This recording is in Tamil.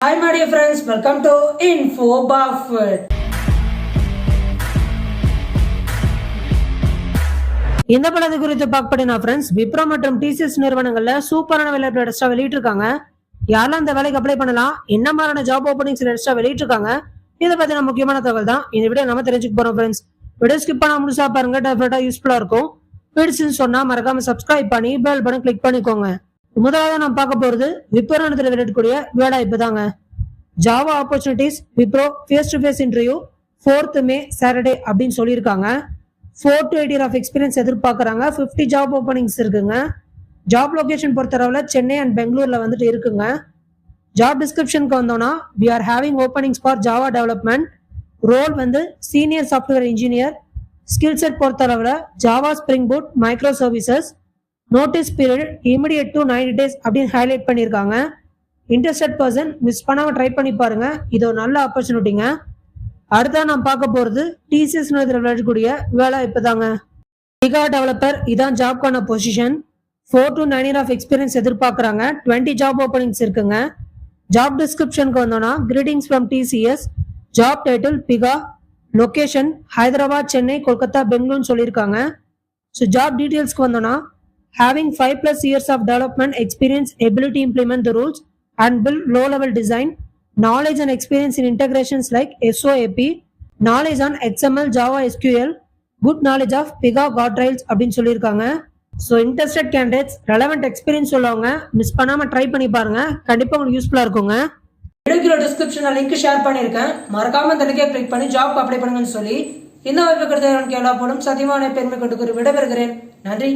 Hi my dear friends, welcome to Info Buffett. இந்த படத்தை குறித்து பார்க்கப்படினா ஃப்ரெண்ட்ஸ், விப்ரோ மற்றும் டிசிஎஸ் நிறுவனங்கள்ல சூப்பரான வேலை லேட்டஸ்டா வெளியிட்டிருக்காங்க. யாரெல்லாம் இந்த வேலைக்கு அப்ளை பண்ணலாம், என்ன மாதிரியான ஜாப் ஓப்பனிங்ஸ் லேட்டஸ்டா வெளியிட்டிருக்காங்க, இதை பத்தின முக்கியமான தகவல் தான் இந்த வீடியோ நம்ம தெரிஞ்சுக்க போறோம் ஃப்ரெண்ட்ஸ். வீடியோ ஸ்கிப் பண்ணாம முழுசா பாருங்க, டெஃபினட்டா யூஸ்ஃபுல்லா இருக்கும். பிடிச்சுன்னு சொன்னா மறக்காம சப்ஸ்கிரைப் பண்ணி பெல் பட்டன் கிளிக் பண்ணிக்கோங்க. முதலாவது நம்ம பார்க்க போறது விப்ரோ நிறுவனத்தில் வெளியிடக்கூடிய வேலைவாய்ப்பு தாங்க. Java opportunities Wipro face to face interview 4th May Saturday அப்படின்னு சொல்லியிருக்காங்க. 4 to 8 years ஆஃப் எக்ஸ்பீரியன்ஸ் எதிர்பார்க்குறாங்க. 50 ஜாப் ஓப்பனிங்ஸ் இருக்குங்க. ஜாப் லொகேஷன் பொறுத்தளவில் சென்னை அண்ட் பெங்களூர்ல வந்துட்டு இருக்குங்க. ஜாப் டிஸ்கிரிப்ஷனுக்கு வந்தோம்னா we are having openings for Java development. Role வந்து senior software engineer. Skill set பொறுத்தளவில் Java Spring Boot micro services. Notice period immediate to 90 days அப்படின்னு ஹைலைட் பண்ணியிருக்காங்க. இன்ட்ரெஸ்டட் பர்சன் மிஸ் பண்ணாம ட்ரை பண்ணி பாருங்க, இது ஒரு நல்ல ஆப்பர்ச்சுனிட்டிங்க. அடுத்தா நான் பார்க்க போறது டிசிஎஸ் விளையாடக்கூடிய வேலை இப்பதாங்க. பிகா டெவலப்பர் இதான் ஜாப்கான position. 4 to 9 years of experience எதிர்பார்க்குறாங்க. 20 ஜாப் ஓப்பனிங்ஸ் இருக்குங்க. ஜாப் டிஸ்கிரிப்ஷனுக்கு வந்தோம்னா greetings from TCS. Job title பிகா. லொகேஷன் ஹைதராபாத், சென்னை, கொல்கத்தா, பெங்களூர்னு சொல்லியிருக்காங்க. ஸோ ஜாப் டீட்டெயில்ஸ்க்கு வந்தோம்னா having 5+ years of development experience, ability to implement the rules and build low-level design, knowledge and experience in integrations like SOAP, knowledge on XML, Java, SQL, good knowledge of Pega guardrails அப்படின்னு சொல்லியிருக்காங்க. So interested candidates relevant experience உள்ளவங்க மிஸ் பண்ணாமல் ட்ரை பண்ணி பாருங்க, கண்டிப்பாக உங்களுக்கு யூஸ்ஃபுல்லாக இருக்குங்க. வீடியோ டிஸ்கிரிப்ஷனில் லிங்க் ஷேர் பண்ணியிருக்கேன், மறக்காம இந்த லிங்கை கிளிக் பண்ணி ஜாப் அப்ளை பண்ணுங்கன்னு சொல்லி இந்த வாய்ப்பு கொடுத்த கேள்வி போலும் சத்தியமான பெருமை கொண்டு விடைபெறுகிறேன். நன்றி.